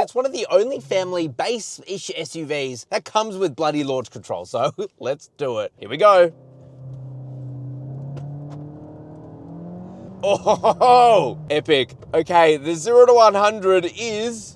it's one of the only family base-ish SUVs that comes with bloody launch control. So let's do it. Here we go. Oh, epic. Okay, the 0 to 100 is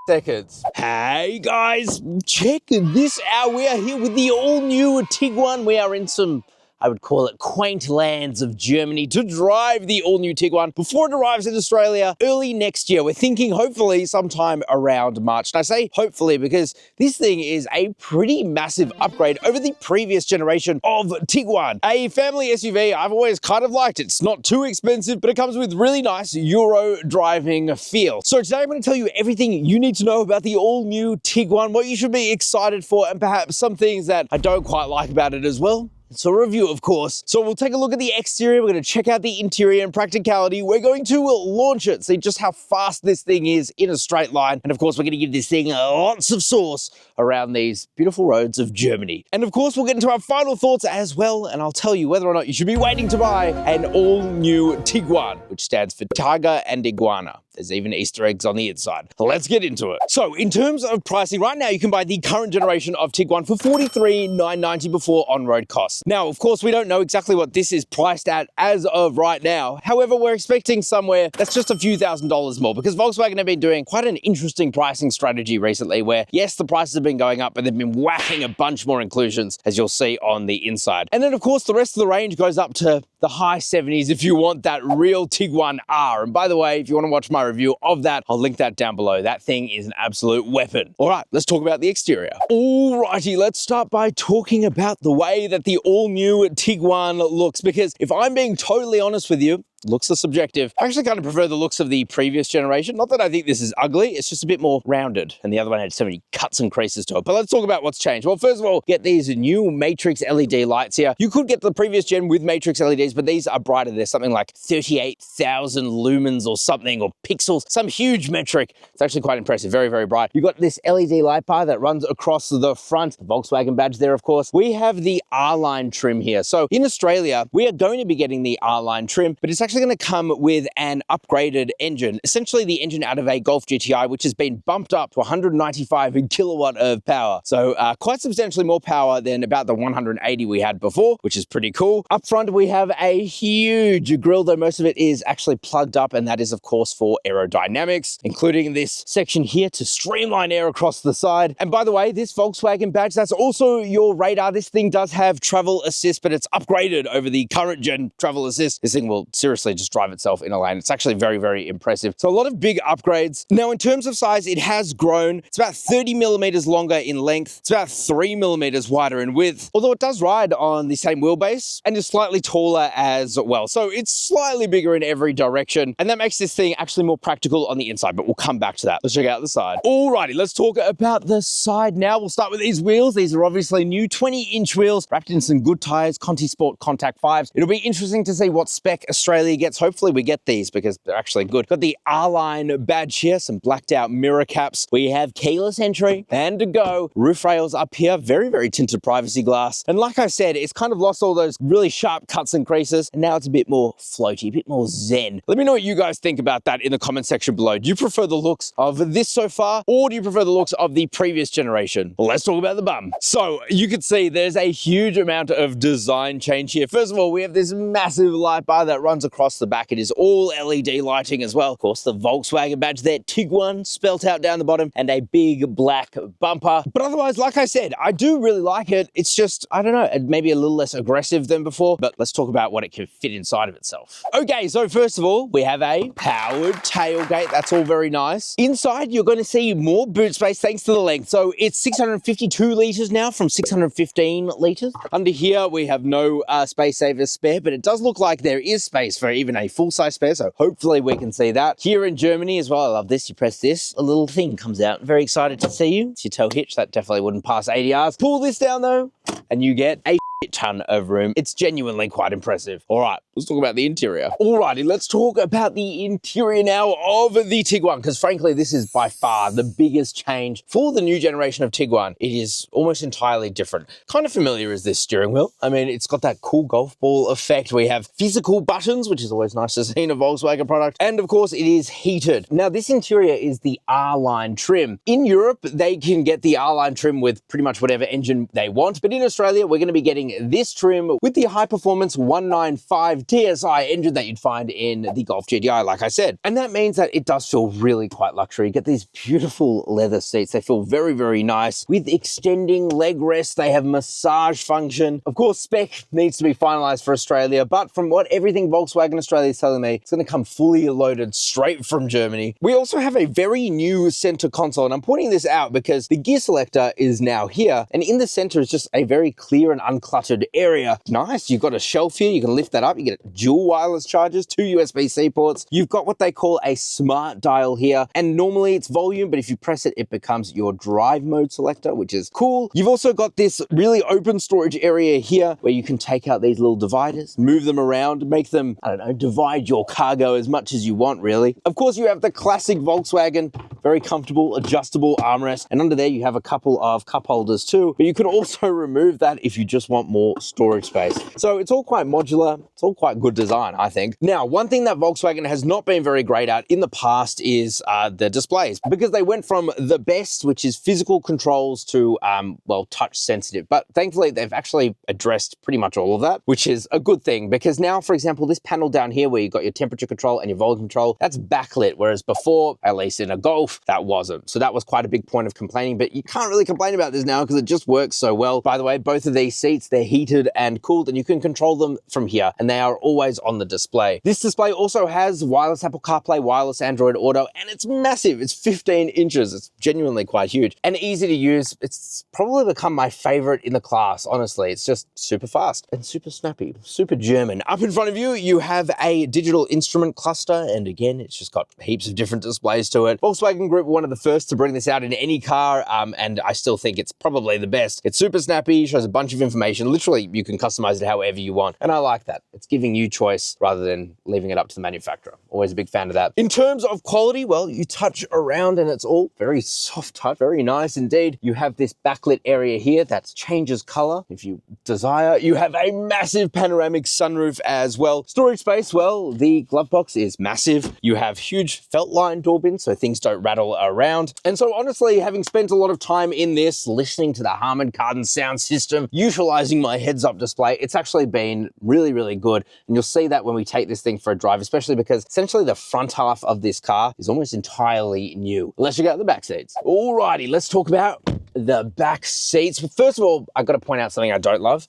seconds. Hey guys, check this out. We are here with the all-new Tiguan. We are in some, I would call it, quaint lands of Germany to drive the all-new Tiguan before it arrives in Australia early next year. We're thinking hopefully sometime around March. And I say hopefully because this thing is a pretty massive upgrade over the previous generation of Tiguan. A family SUV I've always kind of liked. It's not too expensive, but it comes with really nice Euro driving feel. So today I'm going to tell you everything you need to know about the all-new Tiguan, what you should be excited for, and perhaps some things that I don't quite like about it as well. It's a review, of course. So we'll take a look at the exterior. We're going to check out the interior and practicality. We're going to launch it, see just how fast this thing is in a straight line. And of course, we're going to give this thing lots of sauce around these beautiful roads of Germany. And of course, we'll get into our final thoughts as well. And I'll tell you whether or not you should be waiting to buy an all-new Tiguan, which stands for Tiger and Iguana. There's even Easter eggs on the inside. Let's get into it. So in terms of pricing, right now you can buy the current generation of Tiguan for $43,990 before on-road costs. Now, of course, we don't know exactly what this is priced at as of right now. However, we're expecting somewhere that's just a few $1,000s more because Volkswagen have been doing quite an interesting pricing strategy recently where, yes, the prices have been going up, but they've been whacking a bunch more inclusions, as you'll see on the inside. And then, of course, the rest of the range goes up to the high 70s if you want that real Tiguan R. And by the way, if you want to watch my review of that, I'll link that down below. That thing is an absolute weapon. All right, let's talk about the exterior. Alrighty, let's start by talking about the way that the all-new Tiguan looks, because if I'm being totally honest with you, looks are subjective. I actually kind of prefer the looks of the previous generation. Not that I think this is ugly, it's just a bit more rounded. And the other one had so many cuts and creases to it. But let's talk about what's changed. Well, first of all, get these new Matrix LED lights here. You could get the previous gen with Matrix LEDs, but these are brighter. They're something like 38,000 lumens or something, or pixels, some huge metric. It's actually quite impressive, very, very bright. You've got this LED light bar that runs across the front, the Volkswagen badge there, of course. We have the R-Line trim here. So in Australia, we are going to be getting the R-Line trim, but it's actually going to come with an upgraded engine, essentially the engine out of a Golf GTI, which has been bumped up to 195 kilowatt of power. So quite substantially more power than about the 180 we had before, which is pretty cool. Up front, we have a huge grille, though most of it is actually plugged up, and that is, of course, for aerodynamics, including this section here to streamline air across the side. And by the way, this Volkswagen badge, that's also your radar. This thing does have travel assist, but it's upgraded over the current gen travel assist. This thing will seriously just drive itself in a lane. It's actually very, very impressive. So a lot of big upgrades. Now, in terms of size, it has grown. It's about 30 millimeters longer in length. It's about 3 millimeters wider in width, although it does ride on the same wheelbase and is slightly taller as well. So it's slightly bigger in every direction, and that makes this thing actually more practical on the inside, but we'll come back to that. Let's check out the side. Alrighty, let's talk about the side now. We'll start with these wheels. These are obviously new 20-inch wheels wrapped in some good tires, Conti Sport Contact 5s. It'll be interesting to see what spec Australia gets. Hopefully we get these because they're actually good. Got the R-Line badge here, some blacked out mirror caps. We have keyless entry and to go. Roof rails up here, very, very tinted privacy glass. And like I said, it's kind of lost all those really sharp cuts and creases, and now it's a bit more floaty, a bit more zen. Let me know what you guys think about that in the comment section below. Do you prefer the looks of this so far, or do you prefer the looks of the previous generation? Well, let's talk about the bum. So you can see there's a huge amount of design change here. First of all, we have this massive light bar that runs across the back. It is all LED lighting as well. Of course, the Volkswagen badge there, Tiguan, spelt out down the bottom, and a big black bumper. But otherwise, like I said, I do really like it. It's just, I don't know, maybe a little less aggressive than before, but let's talk about what it can fit inside of itself. Okay, so first of all, we have a powered tailgate. That's all very nice. Inside, you're going to see more boot space thanks to the length. So it's 652 litres now from 615 litres. Under here, we have no space savers spare, but it does look like there is space for even a full-size spare, so hopefully we can see that. Here in Germany as well, I love this. You press this, a little thing comes out. Very excited to see you. It's your tow hitch. That definitely wouldn't pass ADRs. Pull this down though, and you get a ton of room. It's genuinely quite impressive. All right, let's talk about the interior. Alrighty, let's talk about the interior now of the Tiguan, because frankly, this is by far the biggest change for the new generation of Tiguan. It is almost entirely different. Kind of familiar is this steering wheel. I mean, it's got that cool golf ball effect. We have physical buttons, which is always nice to see in a Volkswagen product. And of course, it is heated. Now, this interior is the R-Line trim. In Europe, they can get the R-Line trim with pretty much whatever engine they want. But in Australia, we're going to be getting this trim with the high-performance 195 TSI engine that you'd find in the Golf GTI, like I said. And that means that it does feel really quite luxury. You get these beautiful leather seats. They feel very, very nice with extending leg rests. They have massage function. Of course, spec needs to be finalized for Australia, but from what everything Volkswagen Australia is telling me, it's going to come fully loaded straight from Germany. We also have a very new center console, and I'm pointing this out because the gear selector is now here, and in the center is just a very clear and uncluttered area. Nice. You've got a shelf here. You can lift that up. You get dual wireless chargers, 2 USB-C ports. You've got what they call a smart dial here, and normally it's volume, but if you press it, it becomes your drive mode selector, which is cool. You've also got this really open storage area here where you can take out these little dividers, move them around, make them, I don't know, divide your cargo as much as you want, really. Of course, you have the classic Volkswagen, very comfortable, adjustable armrest, and under there you have a couple of cup holders too, but you can also remove that if you just want more storage space. So it's all quite modular. It's all quite good design, I think. Now, one thing that Volkswagen has not been very great at in the past is the displays, because they went from the best, which is physical controls, to, well, touch sensitive. But thankfully, they've actually addressed pretty much all of that, which is a good thing, because now, for example, this panel down here where you've got your temperature control and your volume control, that's backlit, whereas before, at least in a Golf, that wasn't. So that was quite a big point of complaining, but you can't really complain about this now because it just works so well. By the way, both of these seats, they're heated and cooled, and you can control them from here, and they are always on the display. This display also has wireless Apple CarPlay, wireless Android Auto, and it's massive. It's 15 inches. It's genuinely quite huge and easy to use. It's probably become my favorite in the class, honestly. It's just super fast and super snappy, super German. Up in front of you, you have a digital instrument cluster, and again, it's just got heaps of different displays to it. Volkswagen Group were one of the first to bring this out in any car, and I still think it's probably the best. It's super snappy, shows a bunch of information. Literally, you can customize it however you want, and I like that. It's giving you choice rather than leaving it up to the manufacturer. Always a big fan of that. In terms of quality, well, you touch around and it's all very soft touch, very nice indeed. You have this backlit area here that changes color if you desire. You have a massive panoramic sunroof as well. Storage space, well, the glove box is massive. You have huge felt line door bins so things don't rattle around. And so honestly, having spent a lot of time in this, listening to the Harman Kardon sound system, utilizing my heads-up display, it's actually been really, really good. And you'll see that when we take this thing for a drive, especially because essentially the front half of this car is almost entirely new, unless you go to the back seats. Alrighty, let's talk about the back seats. But first of all, I've got to point out something I don't love.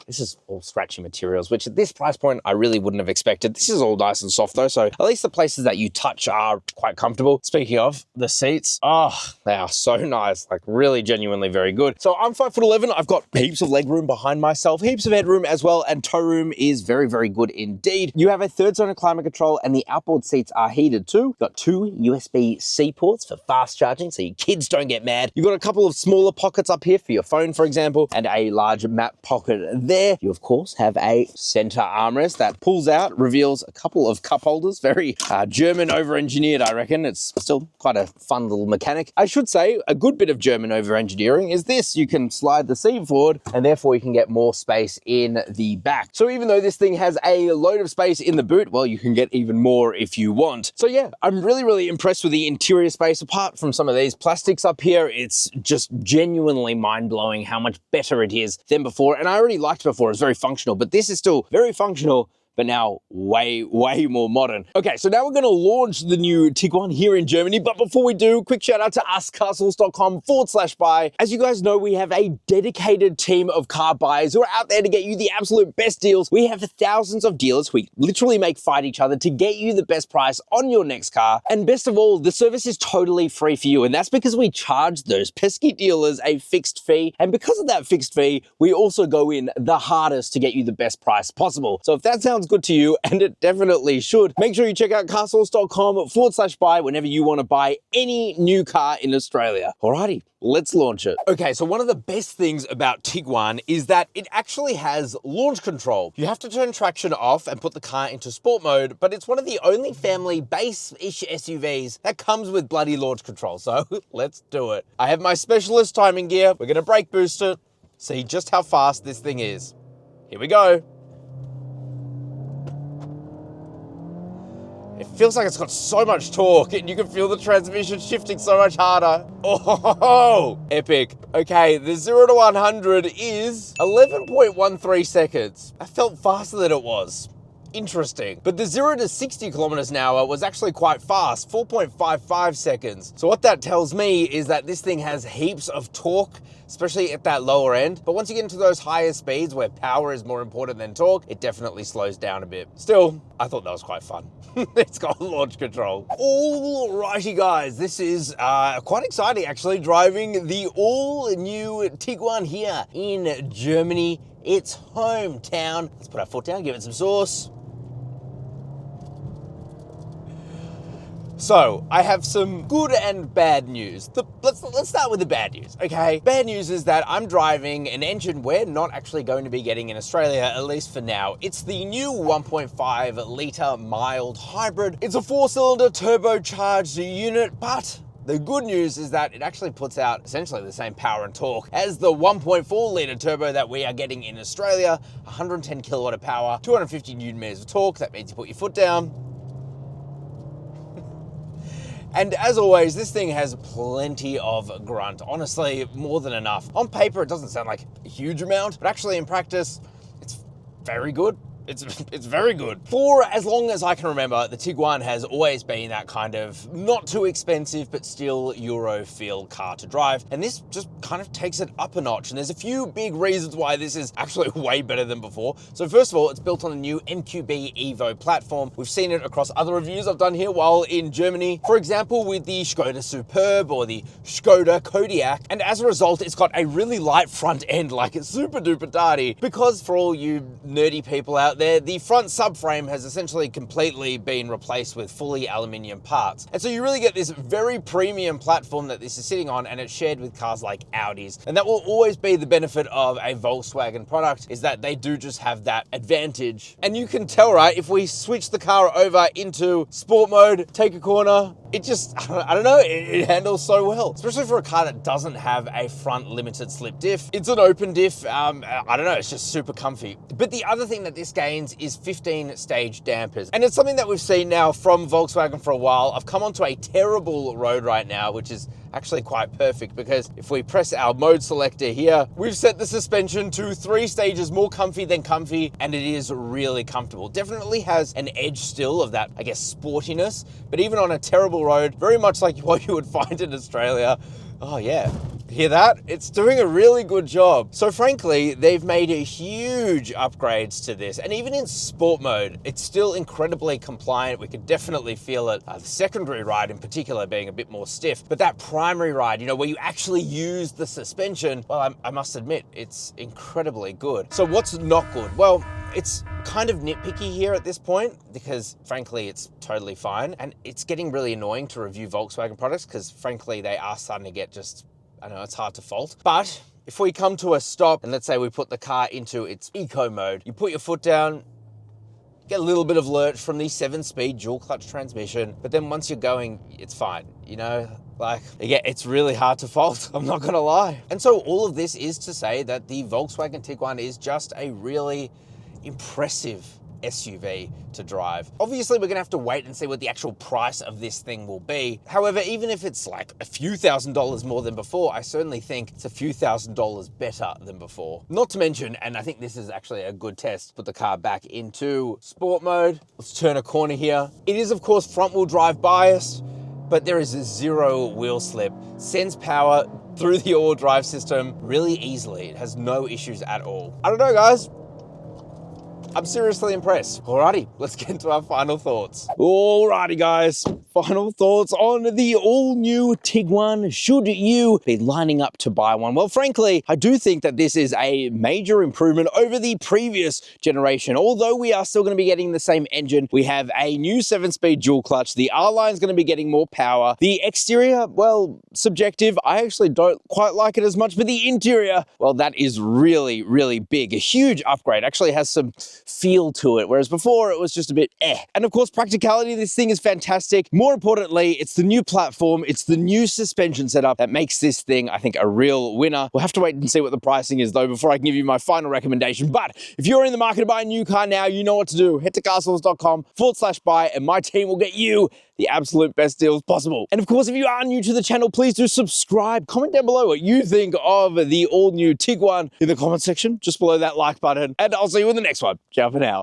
This is all scratchy materials, which at this price point, I really wouldn't have expected. This is all nice and soft though, so at least the places that you touch are quite comfortable. Speaking of the seats, oh, they are so nice, like really genuinely very good. So I'm 5'11", I've got heaps of leg room behind myself, heaps of headroom as well, and toe room is very, very good indeed. You have a third zone of climate control, and the outboard seats are heated too. You've got 2 USB-C ports for fast charging, so your kids don't get mad. You've got a couple of smaller pockets up here for your phone, for example, and a large map pocket there. You, of course, have a center armrest that pulls out, reveals a couple of cup holders. Very German over-engineered, I reckon. It's still quite a fun little mechanic. I should say a good bit of German over-engineering is this. You can slide the seat forward, and therefore you can get more space in the back. So even though this thing has a load of space in the boot, well, you can get even more if you want. So yeah, I'm really, really impressed with the interior space. Apart from some of these plastics up here, it's just genuinely mind-blowing how much better it is than before. And I already liked before, it's very functional, but this is still very functional, but now way, way more modern. Okay, so now we're going to launch the new Tiguan here in Germany. But before we do, quick shout out to us, carsauce.com/buy. As you guys know, we have a dedicated team of car buyers who are out there to get you the absolute best deals. We have thousands of dealers. We literally make fight each other to get you the best price on your next car. And best of all, the service is totally free for you. And that's because we charge those pesky dealers a fixed fee. And because of that fixed fee, we also go in the hardest to get you the best price possible. So if that sounds good to you, and it definitely should, make sure you check out carsauce.com/buy whenever you want to buy any new car in Australia. Alrighty, let's launch it. Okay, so one of the best things about Tiguan is that it actually has launch control. You have to turn traction off and put the car into sport mode, but it's one of the only family base-ish SUVs that comes with bloody launch control, so let's do it. I have my specialist timing gear. We're gonna brake boost it, see just how fast this thing is. Here we go. It feels like it's got so much torque, and you can feel the transmission shifting so much harder. Oh, epic. Okay, the 0 to 100 is 11.13 seconds. That felt faster than it was. Interesting. But the 0 to 60 kilometers an hour was actually quite fast, 4.55 seconds. So what that tells me is that this thing has heaps of torque, especially at that lower end. But once you get into those higher speeds where power is more important than torque, it definitely slows down a bit. Still, I thought that was quite fun. It's got launch control. Alrighty guys, this is quite exciting actually, driving the all new Tiguan here in Germany. It's hometown. Let's put our foot down, give it some sauce. So, I have some good and bad news. Let's start with the bad news, okay? Bad news is that I'm driving an engine we're not actually going to be getting in Australia, at least for now. It's the new 1.5 litre mild hybrid. It's a 4-cylinder turbocharged unit, but the good news is that it actually puts out essentially the same power and torque as the 1.4 litre turbo that we are getting in Australia. 110 kilowatt of power, 250 newton meters of torque. That means you put your foot down. And as always, this thing has plenty of grunt. Honestly, more than enough. On paper, it doesn't sound like a huge amount, but actually in practice, it's very good. It's very good. For as long as I can remember, the Tiguan has always been that kind of not too expensive, but still Euro feel car to drive. And this just kind of takes it up a notch. And there's a few big reasons why this is actually way better than before. So first of all, it's built on a new MQB Evo platform. We've seen it across other reviews I've done here while in Germany. For example, with the Skoda Superb or the Skoda Kodiaq. And as a result, it's got a really light front end, like it's super duper darty. Because for all you nerdy people out there, the front subframe has essentially completely been replaced with fully aluminium parts. And so you really get this very premium platform that this is sitting on, and it's shared with cars like Audis. And that will always be the benefit of a Volkswagen product, is that they do just have that advantage. And you can tell, right, if we switch the car over into sport mode, take a corner, it just, I don't know, it handles so well. Especially for a car that doesn't have a front limited slip diff. It's an open diff, I don't know, it's just super comfy. But the other thing that this gains is 15 stage dampers. And it's something that we've seen now from Volkswagen for a while. I've come onto a terrible road right now, which is actually quite perfect, because if we press our mode selector here, we've set the suspension to 3 stages more comfy than comfy, and it is really comfortable. Definitely has an edge still of that, I guess, sportiness, but even on a terrible road, very much like what you would find in Australia. Oh yeah, hear that? It's doing a really good job. So frankly, they've made a huge upgrades to this, and even in sport mode, it's still incredibly compliant. We could definitely feel it. The secondary ride in particular being a bit more stiff, but that primary ride, you know, where you actually use the suspension, well, I must admit, it's incredibly good. So what's not good? Well, it's kind of nitpicky here at this point, because frankly, it's totally fine. And it's getting really annoying to review Volkswagen products, because frankly, they are starting to get just, I know it's hard to fault. But if we come to a stop and let's say we put the car into its eco mode, you put your foot down, get a little bit of lurch from the 7-speed dual clutch transmission, but then once you're going, it's fine, you know? Like, yeah, it's really hard to fault, I'm not gonna lie. And so all of this is to say that the Volkswagen Tiguan is just a really impressive SUV to drive. Obviously, we're gonna have to wait and see what the actual price of this thing will be. However, even if it's like a few $1,000s more than before, I certainly think it's a few $1,000s better than before. Not to mention, and I think this is actually a good test, put the car back into sport mode. Let's turn a corner here. It is, of course, front-wheel drive bias, but there is 0 wheel slip. Sends power through the all-wheel drive system really easily. It has no issues at all. I don't know, guys. I'm seriously impressed. Alrighty, let's get into our final thoughts. Alrighty, guys. final thoughts on the all-new Tiguan. Should you be lining up to buy one? Well, frankly, I do think that this is a major improvement over the previous generation. Although we are still going to be getting the same engine, we have a new 7-speed dual clutch. The R-Line is going to be getting more power. The exterior, well, subjective. I actually don't quite like it as much, but the interior, well, that is really, really big. A huge upgrade. Actually has some feel to it, whereas before it was just a bit eh. And of course, practicality, this thing is fantastic. More importantly, it's the new platform, it's the new suspension setup that makes this thing, I think, a real winner. We'll have to wait and see what the pricing is though before I can give you my final recommendation. But if you're in the market to buy a new car now, you know what to do. Head to carsauce.com/buy and my team will get you the absolute best deals possible. And of course, if you are new to the channel, please do subscribe. Comment down below what you think of the all-new Tiguan in the comment section, just below that like button. And I'll see you in the next one. Ciao for now.